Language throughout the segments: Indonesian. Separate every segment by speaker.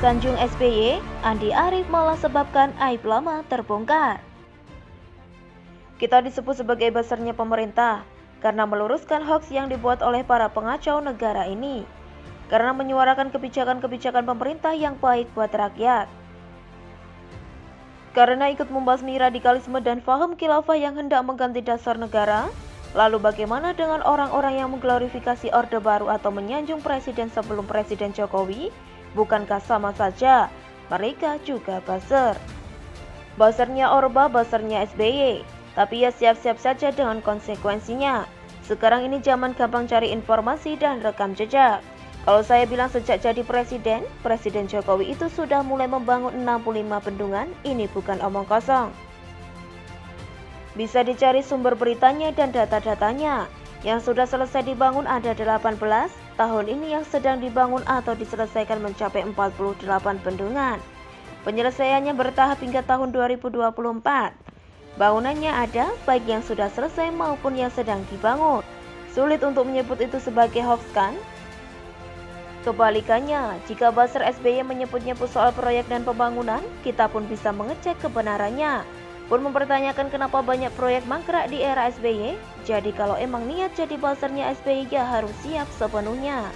Speaker 1: Sanjung SBY, Andi Arief malah sebabkan aib lama terbongkar. Kita disebut sebagai buzzernya pemerintah karena meluruskan hoaks yang dibuat oleh para pengacau negara ini, karena menyuarakan kebijakan-kebijakan pemerintah yang baik buat rakyat. Karena ikut membasmi radikalisme dan faham khilafah yang hendak mengganti dasar negara, lalu bagaimana dengan orang-orang yang mengglorifikasi Orde Baru atau menyanjung presiden sebelum Presiden Jokowi? Bukankah sama saja mereka juga buzzer? Buzzernya Orba, buzzernya SBY, tapi ya siap-siap saja dengan konsekuensinya. Sekarang ini zaman gampang cari informasi dan rekam jejak. Kalau saya bilang sejak jadi Presiden Jokowi itu sudah mulai membangun 65 bendungan, ini bukan omong kosong. Bisa dicari sumber beritanya dan data-datanya. Yang sudah selesai dibangun ada 18, tahun ini yang sedang dibangun atau diselesaikan mencapai 48 bendungan. Penyelesaiannya bertahap hingga tahun 2024. Bangunannya ada, baik yang sudah selesai maupun yang sedang dibangun. Sulit untuk menyebut itu sebagai hoax kan? Kebalikannya, jika buzzer SBY menyebut-nyebut soal proyek dan pembangunan, kita pun bisa mengecek kebenarannya. Pun mempertanyakan kenapa banyak proyek mangkrak di era SBY. Jadi kalau emang niat jadi buzzernya SBY ya harus siap sepenuhnya.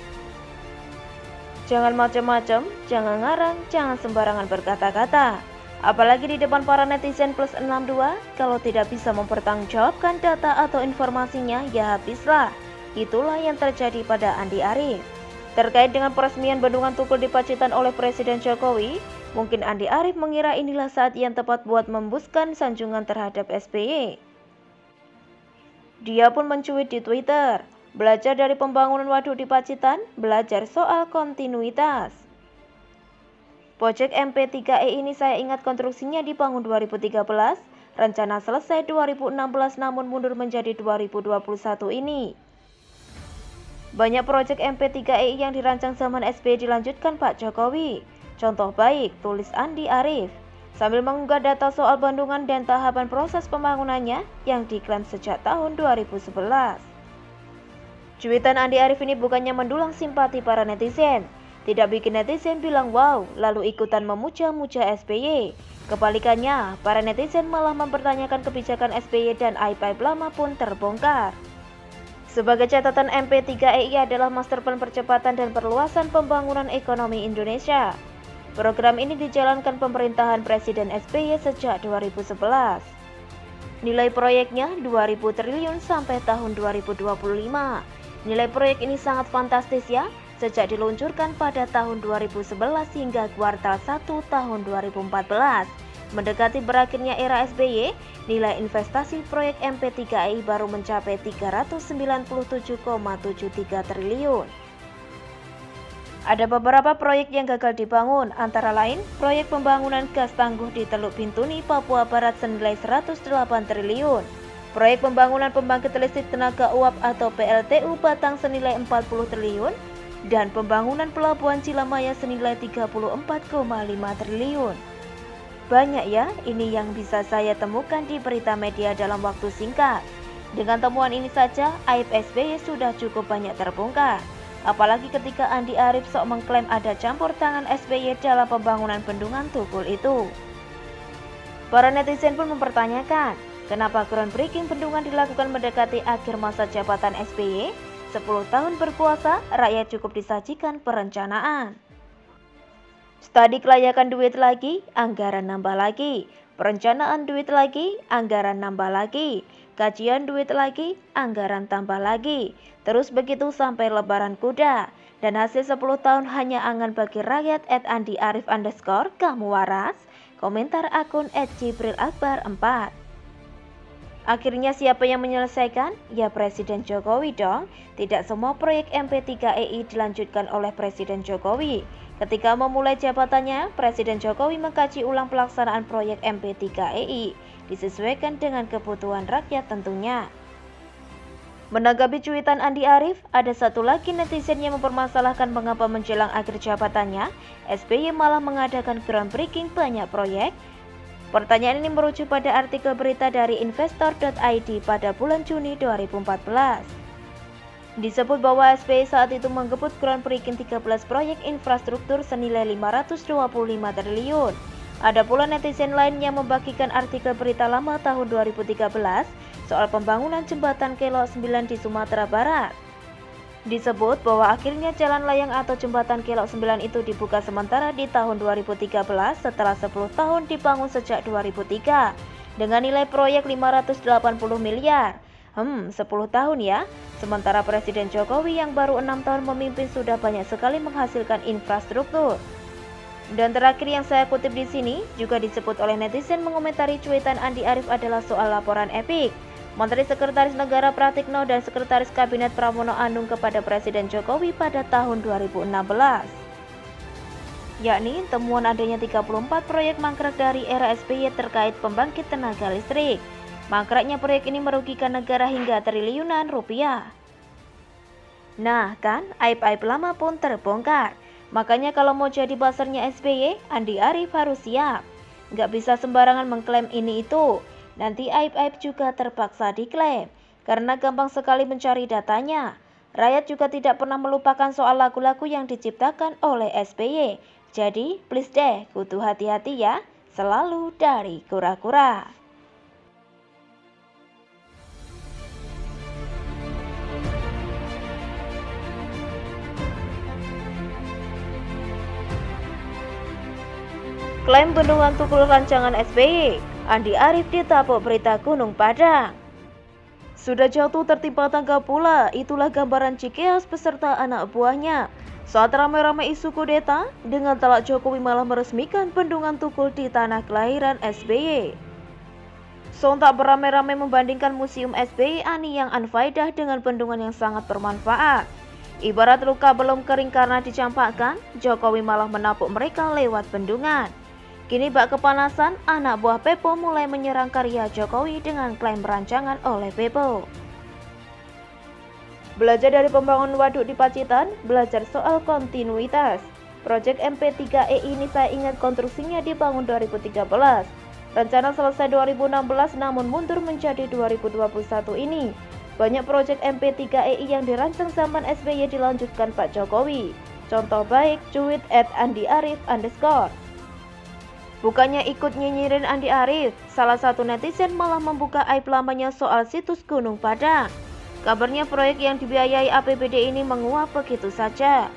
Speaker 1: Jangan macam-macam, jangan ngarang, jangan sembarangan berkata-kata. Apalagi di depan para netizen plus 62, kalau tidak bisa mempertanggungjawabkan data atau informasinya ya habislah. Itulah yang terjadi pada Andi Arief. Terkait dengan peresmian bendungan Tukul di Pacitan oleh Presiden Jokowi, mungkin Andi Arief mengira inilah saat yang tepat buat membuskan sanjungan terhadap SBY. Dia pun mencuit di Twitter, belajar dari pembangunan waduk di Pacitan, belajar soal kontinuitas. Proyek MP3E ini saya ingat konstruksinya dibangun 2013, rencana selesai 2016 namun mundur menjadi 2021 ini. Banyak proyek MP3E yang dirancang zaman SBY dilanjutkan Pak Jokowi. Contoh baik, tulis Andi Arief, sambil mengunggah data soal bendungan dan tahapan proses pembangunannya yang diklaim sejak tahun 2011. Cuitan Andi Arief ini bukannya mendulang simpati para netizen, tidak bikin netizen bilang wow, lalu ikutan memuja-muja SBY. Kebalikannya, para netizen malah mempertanyakan kebijakan SBY dan aib-aib lama pun terbongkar. Sebagai catatan, MP3E adalah master plan percepatan dan perluasan pembangunan ekonomi Indonesia. Program ini dijalankan pemerintahan Presiden SBY sejak 2011. Nilai proyeknya 2.000 triliun sampai tahun 2025. Nilai proyek ini sangat fantastis ya, sejak diluncurkan pada tahun 2011 hingga kuartal 1 tahun 2014. Mendekati berakhirnya era SBY, nilai investasi proyek MP3E baru mencapai 397,73 triliun. Ada beberapa proyek yang gagal dibangun, antara lain proyek pembangunan gas tangguh di Teluk Bintuni, Papua Barat senilai 108 triliun, proyek pembangunan pembangkit listrik tenaga uap atau PLTU Batang senilai 40 triliun, dan pembangunan pelabuhan Cilamaya senilai 34,5 triliun. Banyak ya, ini yang bisa saya temukan di berita media dalam waktu singkat. Dengan temuan ini saja, aib SBY sudah cukup banyak terbongkar. Apalagi ketika Andi Arief sok mengklaim ada campur tangan SBY dalam pembangunan bendungan Tukul itu. Para netizen pun mempertanyakan, kenapa groundbreaking bendungan dilakukan mendekati akhir masa jabatan SBY? 10 tahun berkuasa, rakyat cukup disajikan perencanaan. Studi kelayakan duit lagi, anggaran nambah lagi. Perencanaan duit lagi, anggaran nambah lagi. Kajian duit lagi, anggaran tambah lagi. Terus begitu sampai lebaran kuda. Dan hasil 10 tahun hanya angan bagi rakyat @andiarif_, kamu waras. Komentar akun @jibrilakbar4. Akhirnya siapa yang menyelesaikan? Ya Presiden Jokowi dong. Tidak semua proyek MP3E dilanjutkan oleh Presiden Jokowi. Ketika memulai jabatannya, Presiden Jokowi mengkaji ulang pelaksanaan proyek MP3E, disesuaikan dengan kebutuhan rakyat tentunya. Menanggapi cuitan Andi Arief, ada satu lagi netizen yang mempermasalahkan mengapa menjelang akhir jabatannya, SBY malah mengadakan groundbreaking banyak proyek. Pertanyaan ini merujuk pada artikel berita dari investor.id pada bulan Juni 2014. Disebut bahwa SBY saat itu menggebut groundbreaking 13 proyek infrastruktur senilai 525 triliun. Ada pula netizen lain yang membagikan artikel berita lama tahun 2013 soal pembangunan jembatan Kelok 9 di Sumatera Barat. Disebut bahwa akhirnya jalan layang atau jembatan Kelok 9 itu dibuka sementara di tahun 2013 setelah 10 tahun dibangun sejak 2003 dengan nilai proyek 580 miliar. 10 tahun ya. Sementara Presiden Jokowi yang baru 6 tahun memimpin sudah banyak sekali menghasilkan infrastruktur. Dan terakhir yang saya kutip di sini juga disebut oleh netizen mengomentari cuitan Andi Arief adalah soal laporan epik Menteri Sekretaris Negara Pratikno dan Sekretaris Kabinet Pramono Anung kepada Presiden Jokowi pada tahun 2016. Yakni temuan adanya 34 proyek mangkrak dari era SBY terkait pembangkit tenaga listrik. Mangkraknya proyek ini merugikan negara hingga triliunan rupiah. Nah kan, aib-aib lama pun terbongkar. Makanya kalau mau jadi buzzernya SBY, Andi Arief harus siap. Nggak bisa sembarangan mengklaim ini itu. Nanti aib-aib juga terpaksa diklaim. Karena gampang sekali mencari datanya. Rakyat juga tidak pernah melupakan soal lagu-lagu yang diciptakan oleh SBY. Jadi, please deh, kudu hati-hati ya. Selalu dari kura-kura. Klaim bendungan Tukul rancangan SBY, Andi Arief ditapuk berita Gunung Padang. Sudah jatuh tertimpa tangga pula, itulah gambaran Cikeas beserta anak buahnya. Saat ramai-ramai isu kudeta, dengan telak Jokowi malah meresmikan bendungan Tukul di tanah kelahiran SBY. Sontak beramai-ramai membandingkan museum SBY Ani yang anfaidah dengan bendungan yang sangat bermanfaat. Ibarat luka belum kering karena dicampakkan, Jokowi malah menapuk mereka lewat bendungan. Kini bak kepanasan, anak buah Pepo mulai menyerang karya Jokowi dengan klaim rancangan oleh Pepo. Belajar dari pembangunan waduk di Pacitan, belajar soal kontinuitas. Proyek MP3E ini saya ingat konstruksinya dibangun 2013. Rencana selesai 2016 namun mundur menjadi 2021 ini. Banyak proyek MP3EI yang dirancang zaman SBY dilanjutkan Pak Jokowi. Contoh baik, cuit @andiarif_. Bukannya ikut nyinyirin Andi Arief, salah satu netizen malah membuka aib lamanya soal situs Gunung Padang. Kabarnya proyek yang dibiayai APBD ini menguap begitu saja.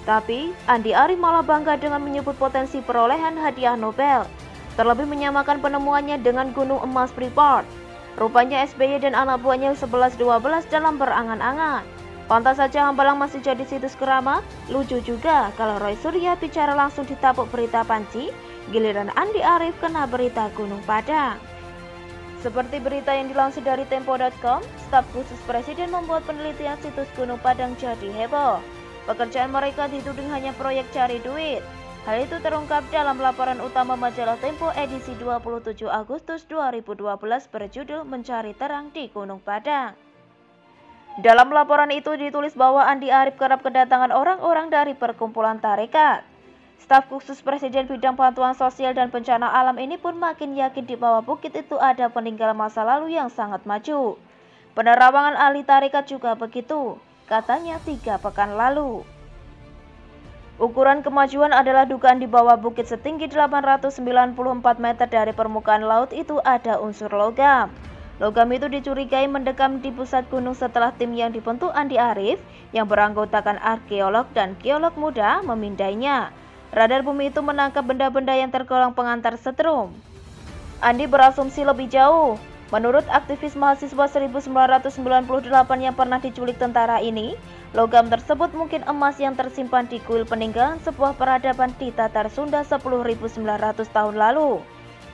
Speaker 1: Tapi, Andi Arief malah bangga dengan menyebut potensi perolehan hadiah Nobel. Terlebih menyamakan penemuannya dengan Gunung Emas Freeport. Rupanya SBY dan anak buahnya 11-12 dalam berangan-angan. Pantas saja Hambalang masih jadi situs keramat. Lucu juga kalau Roy Surya bicara langsung ditapuk berita panci, giliran Andi Arief kena berita Gunung Padang. Seperti berita yang dilansir dari Tempo.com, staf khusus Presiden membuat penelitian situs Gunung Padang jadi heboh. Pekerjaan mereka dituding hanya proyek cari duit. Hal itu terungkap dalam laporan utama majalah Tempo edisi 27 Agustus 2012 berjudul Mencari Terang di Gunung Padang. Dalam laporan itu ditulis bahwa Andi Arief kerap kedatangan orang-orang dari perkumpulan tarekat. Staf khusus Presiden bidang bantuan sosial dan bencana alam ini pun makin yakin di bawah bukit itu ada peninggalan masa lalu yang sangat maju. Penerawangan ahli tarekat juga begitu, katanya 3 pekan lalu. Ukuran kemajuan adalah dugaan di bawah bukit setinggi 894 meter dari permukaan laut itu ada unsur logam. Logam itu dicurigai mendekam di pusat gunung setelah tim yang dibentuk Andi Arief yang beranggotakan arkeolog dan geolog muda memindainya. Radar bumi itu menangkap benda-benda yang tergolong pengantar setrum. Andi berasumsi lebih jauh. Menurut aktivis mahasiswa 1998 yang pernah diculik tentara ini, logam tersebut mungkin emas yang tersimpan di kuil peninggalan sebuah peradaban di Tatar Sunda 10.900 tahun lalu.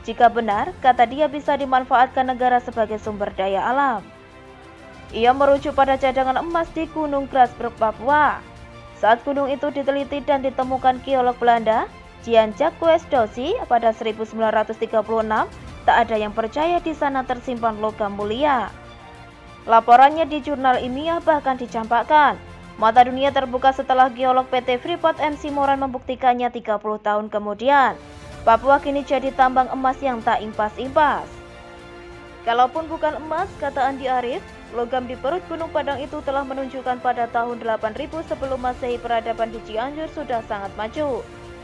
Speaker 1: Jika benar, kata dia bisa dimanfaatkan negara sebagai sumber daya alam. Ia merujuk pada cadangan emas di Gunung Grasberg, Papua. Saat gunung itu diteliti dan ditemukan geolog Belanda, Jan Jacques Dossi pada 1936, tak ada yang percaya di sana tersimpan logam mulia. Laporannya di jurnal ilmiah bahkan dicampakkan. Mata dunia terbuka setelah geolog PT Freeport MC Moran membuktikannya 30 tahun kemudian. Papua kini jadi tambang emas yang tak impas-impas. Kalaupun bukan emas, kata Andi Arief, logam di perut Gunung Padang itu telah menunjukkan pada tahun 8000 sebelum Masehi peradaban di Cianjur sudah sangat maju.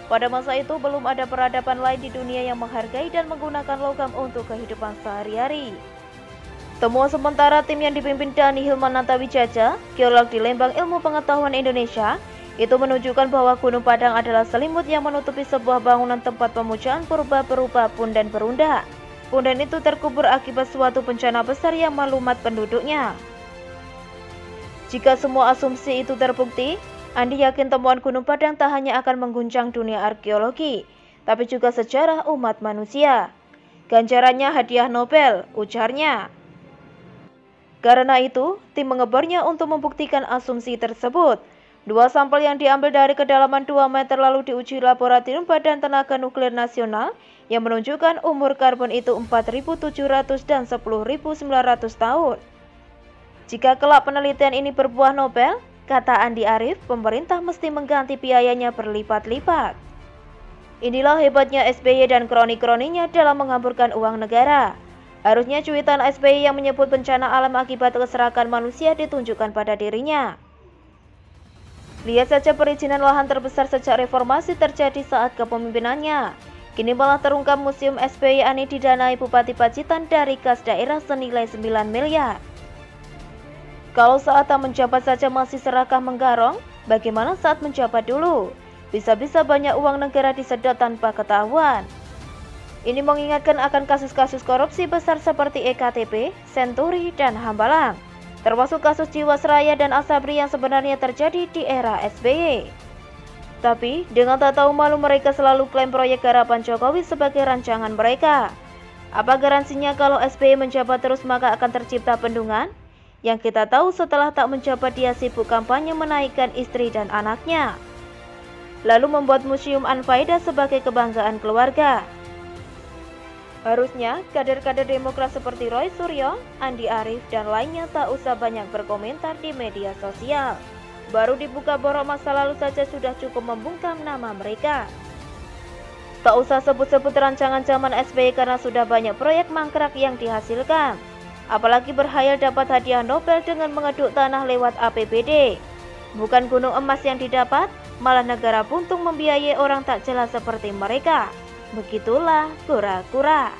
Speaker 1: Pada masa itu belum ada peradaban lain di dunia yang menghargai dan menggunakan logam untuk kehidupan sehari-hari. Temuan sementara tim yang dipimpin Dhani Hilmananta Wijaja, geolog di Lembang Ilmu Pengetahuan Indonesia, itu menunjukkan bahwa Gunung Padang adalah selimut yang menutupi sebuah bangunan tempat pemujaan purba berupa punden berunda. Punden itu terkubur akibat suatu bencana besar yang melumat penduduknya. Jika semua asumsi itu terbukti, Andi yakin temuan Gunung Padang tak hanya akan mengguncang dunia arkeologi, tapi juga sejarah umat manusia. Ganjarannya hadiah Nobel, ujarnya. Karena itu, tim mengebornya untuk membuktikan asumsi tersebut. 2 sampel yang diambil dari kedalaman 2 meter lalu diuji laboratorium Badan Tenaga Nuklir Nasional yang menunjukkan umur karbon itu 4.700 dan 10.900 tahun. Jika kelak penelitian ini berbuah Nobel, kata Andi Arief, pemerintah mesti mengganti biayanya berlipat-lipat. Inilah hebatnya SBY dan kroni-kroninya dalam menghamburkan uang negara. Harusnya cuitan SBY yang menyebut bencana alam akibat keserakan manusia ditunjukkan pada dirinya. Lihat saja perizinan lahan terbesar sejak reformasi terjadi saat kepemimpinannya. Kini malah terungkap Museum SBY Ani didanai Bupati Pacitan dari kas daerah senilai 9 miliar. Kalau saat tak menjabat saja masih serakah menggarong, bagaimana saat menjabat dulu? Bisa-bisa banyak uang negara disedot tanpa ketahuan. Ini mengingatkan akan kasus-kasus korupsi besar seperti EKTP, Senturi, dan Hambalang. Termasuk kasus Jiwasraya dan Asabri yang sebenarnya terjadi di era SBY. Tapi, dengan tak tahu malu mereka selalu klaim proyek garapan Jokowi sebagai rancangan mereka. Apa garansinya kalau SBY menjabat terus maka akan tercipta bendungan? Yang kita tahu setelah tak menjabat dia sibuk kampanye menaikkan istri dan anaknya. Lalu membuat Museum Anfaedah sebagai kebanggaan keluarga. Harusnya kader-kader Demokrat seperti Roy Suryo, Andi Arief, dan lainnya tak usah banyak berkomentar di media sosial. Baru dibuka borok masa lalu saja sudah cukup membungkam nama mereka. Tak usah sebut-sebut rancangan zaman SBY karena sudah banyak proyek mangkrak yang dihasilkan. Apalagi berhayal dapat hadiah Nobel dengan mengeduk tanah lewat APBD. Bukan gunung emas yang didapat, malah negara puntung membiayai orang tak jelas seperti mereka. Begitulah kura-kura.